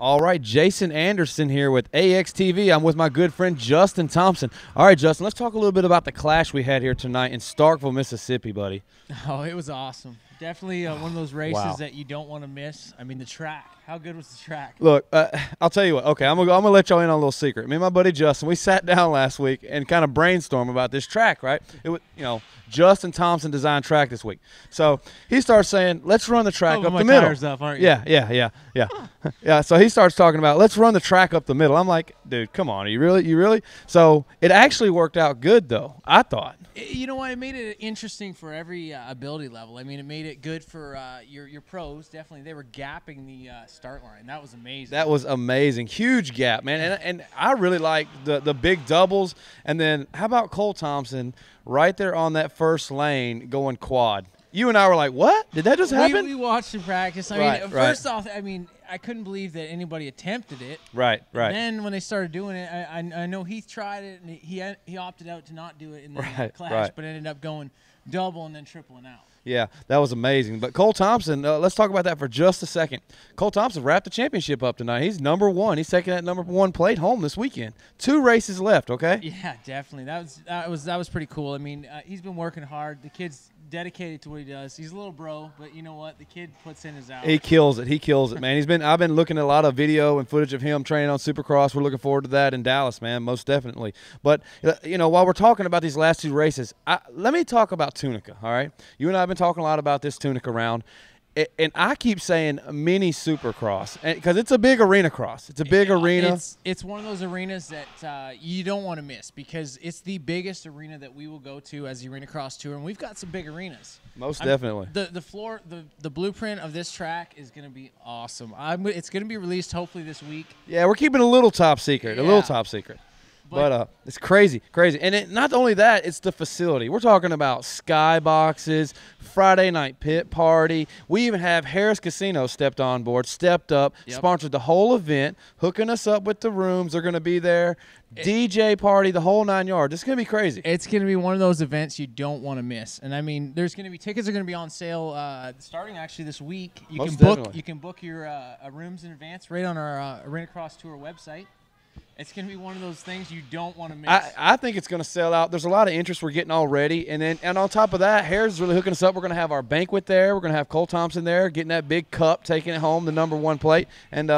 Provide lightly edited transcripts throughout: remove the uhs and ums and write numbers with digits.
All right, Jason Anderson here with AXTV. I'm with my good friend Justin Thompson. All right, Justin, let's talk a little bit about the clash we had here tonight in Starkville, Mississippi, buddy. Oh, it was awesome. Definitely one of those races that you don't want to miss. I mean, the track. How good was the track? Look, I'll tell you what. Okay, I'm gonna let y'all in on a little secret. Me and my buddy Justin, we sat down last week and kind of brainstormed about this track. Right? It was, Justin Thompson designed track this week. So he starts saying, "Let's run the track up the middle." Tires up, aren't you? Yeah. Yeah. So he starts talking about, "Let's run the track up the middle." I'm like, "Dude, come on, are you really? You really?" So it actually worked out good, though. I thought. You know what? It made it interesting for every ability level. I mean, it made it good for your pros. Definitely, they were gapping the start line. That was amazing. That was amazing. Huge gap, man. And I really like the big doubles. And then how about Cole Thompson right there on that first lane going quad? You and I were like, what? Did that just happen? We watched him practice. I mean, first off, I couldn't believe that anybody attempted it. Right. And then when they started doing it, I know Heath tried it, and he opted out to not do it in the clash, but ended up going double and then tripling out. Yeah, that was amazing. But Cole Thompson, let's talk about that for just a second. Cole Thompson wrapped the championship up tonight. He's #1. He's taking that #1 plate home this weekend. 2 races left, okay? Yeah, definitely. That was pretty cool. I mean, he's been working hard. The kid's dedicated to what he does. He's a little bro, but you know what? The kid puts in his hours. He kills it, man. I've been looking at a lot of video and footage of him training on Supercross. We're looking forward to that in Dallas, man, most definitely. But while we're talking about these last 2 races, let me talk about Tunica, all right? You and I have been talking a lot about this Tunica round. And I keep saying mini Supercross because it's a big arena cross. It's a big arena. It's one of those arenas that you don't want to miss because it's the biggest arena that we will go to as the Arenacross Tour, and we've got some big arenas. Most definitely. The floor, the blueprint of this track is going to be awesome. It's going to be released hopefully this week. Yeah, we're keeping a little top secret. But it's crazy. And not only that, it's the facility. We're talking about skyboxes, Friday night pit party. We even have Harris Casino stepped up, sponsored the whole event, hooking us up with the rooms. They're going to be there. DJ party, the whole 9 yards. It's going to be crazy. It's going to be one of those events you don't want to miss. And I mean, tickets are going to be on sale starting actually this week. You can book your rooms in advance right on our Arenacross Tour website. It's going to be one of those things you don't want to miss. I think it's going to sell out. There's a lot of interest we're getting already. And on top of that, Harris is really hooking us up. We're going to have our banquet there. We're going to have Cole Thompson there getting that big cup, taking it home, the #1 plate. And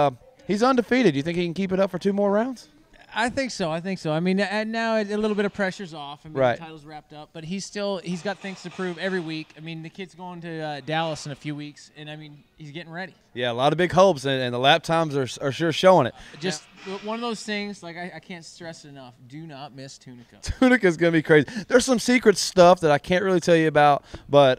he's undefeated. Do you think he can keep it up for 2 more rounds? I think so. I mean, and now a little bit of pressure's off. I mean, right. The title's wrapped up, but he's got things to prove every week. I mean, the kid's going to Dallas in a few weeks, and I mean, he's getting ready. Yeah, a lot of big hopes, and the lap times are sure showing it. Just one of those things, like I can't stress it enough. Do not miss Tunica. Tunica's going to be crazy. There's some secret stuff that I can't really tell you about, but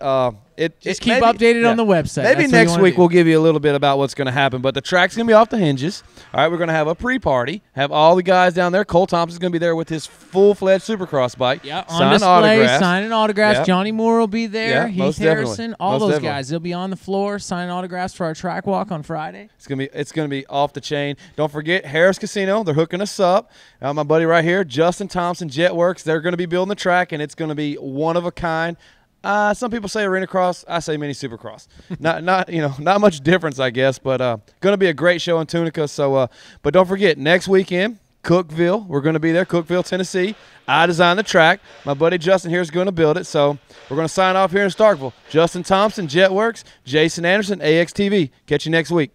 keep updated on the website. Maybe next week we'll give you a little bit about what's going to happen, but the track's going to be off the hinges. All right, we're going to have a pre-party, have all the guys down there. Cole Thompson's going to be there with his full-fledged Supercross bike. Yeah, on display, signing autographs. Yep. Johnny Moore will be there. Yeah, Heath Harrison, all those guys. They'll be on the floor signing autographs for our track walk on Friday. It's gonna be off the chain. Don't forget Harris Casino. They're hooking us up. My buddy right here, Justin Thompson, Jetworks. They're going to be building the track, and it's going to be one of a kind. Some people say Arenacross. I say mini Supercross. not much difference, I guess. But going to be a great show in Tunica. So, but don't forget next weekend, Cookeville. We're going to be there, Cookeville, Tennessee. I designed the track. My buddy Justin here is going to build it. So we're going to sign off here in Starkville. Justin Thompson, Jetworks. Jason Anderson, AXTV. Catch you next week.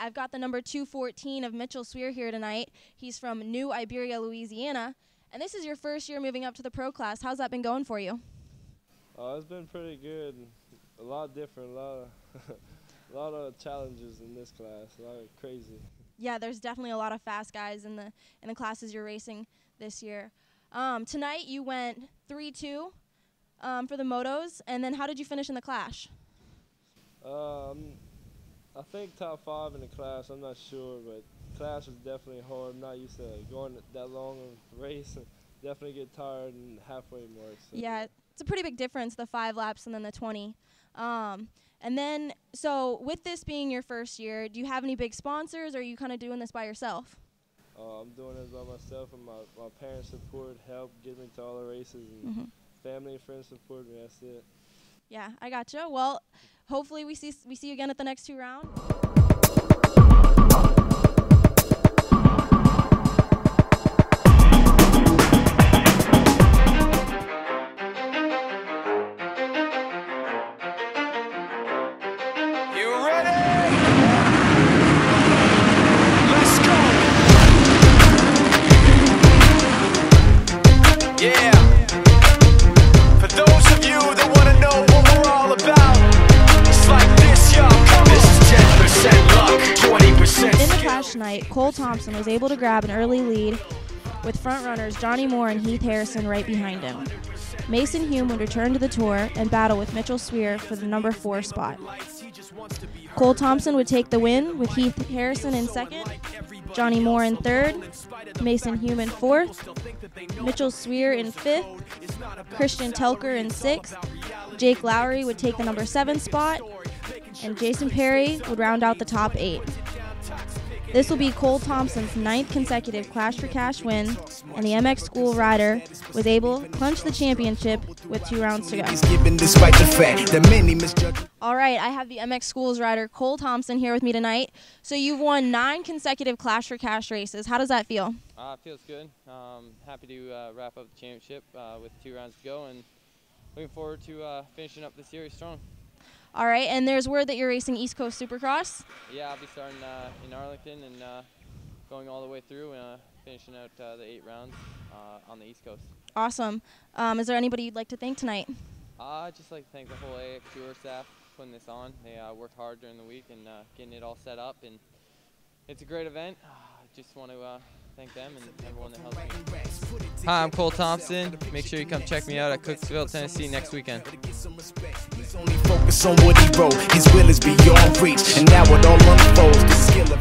I've got the number 214 of Mitchell Swear here tonight. He's from New Iberia, Louisiana. And this is your first year moving up to the pro class. How's that been going for you? It's been pretty good. A lot different, a lot of challenges in this class, a lot of crazy. Yeah, there's definitely a lot of fast guys in the classes you're racing this year. Tonight you went 3-2 for the motos, and then how did you finish in the clash? I think top 5 in the class. I'm not sure, but class was definitely hard. I'm not used to going that long of a race. Definitely get tired and halfway mark. So. Yeah, it's a pretty big difference, the 5 laps and then the 20. And then, so with this being your first year, do you have any big sponsors, or are you kind of doing this by yourself? I'm doing this by myself, and my parents' support help get me to all the races, and family and friends support me. That's it. Yeah, I gotcha. Well, hopefully we see you again at the next 2 rounds. Night, Cole Thompson was able to grab an early lead with front runners Johnny Moore and Heath Harrison right behind him. Mason Hume would return to the tour and battle with Mitchell Swear for the number 4 spot. Cole Thompson would take the win with Heath Harrison in second, Johnny Moore in third, Mason Hume in fourth, Mitchell Swear in fifth, Christian Telker in sixth, Jake Lowry would take the number 7 spot, and Jason Perry would round out the top 8. This will be Cole Thompson's 9th consecutive Clash for Cash win, and the MX School rider was able to clinch the championship with 2 rounds to go. All right, I have the MX Schools rider Cole Thompson here with me tonight. So you've won 9 consecutive Clash for Cash races. How does that feel? It feels good. Happy to wrap up the championship with 2 rounds to go, and looking forward to finishing up the series strong. All right, and there's word that you're racing East Coast Supercross? Yeah, I'll be starting in Arlington and going all the way through and finishing out the 8 rounds on the East Coast. Awesome. Is there anybody you'd like to thank tonight? I'd just like to thank the whole AX Tour staff for putting this on. They worked hard during the week and getting it all set up, and it's a great event. Just want to thank them and everyone that helped me. Hi, I'm Cole Thompson. Make sure you come check me out at Cooksville, Tennessee next weekend. He's only focused on what he wrote. His will is beyond reach, and now it all unfolds. The skill